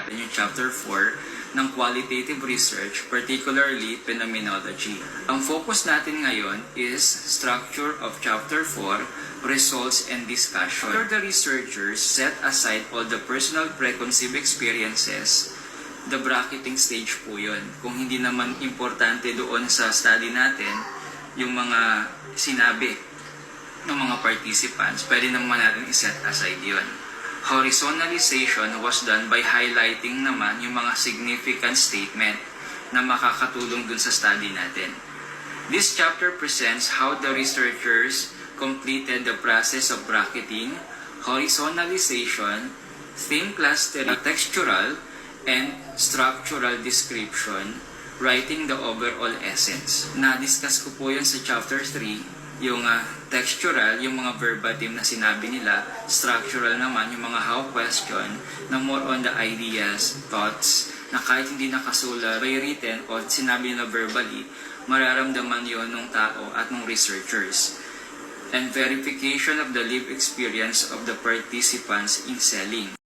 natin yung Chapter 4 ng Qualitative Research, particularly Phenomenology. Ang focus natin ngayon is structure of Chapter 4, Results and Discussion. After the researchers set aside all the personal preconceived experiences, the bracketing stage po yun. Kung hindi naman importante doon sa study natin, yung mga sinabi ng mga participants, pwede naman natin iset aside yun. Horizontalization was done by highlighting naman yung mga significant statement na makakatulong dun sa study natin. This chapter presents how the researchers completed the process of bracketing, horizontalization, theme clustering, textual, and structural description, writing the overall essence. Na-discuss ko po yun sa chapter 3, yung textural, yung mga verbatim na sinabi nila, structural naman, yung mga how question, na more on the ideas, thoughts, na kahit hindi nakasulat, by written o sinabi nila verbally, mararamdaman yon ng tao at ng researchers. And verification of the lived experience of the participants in selling.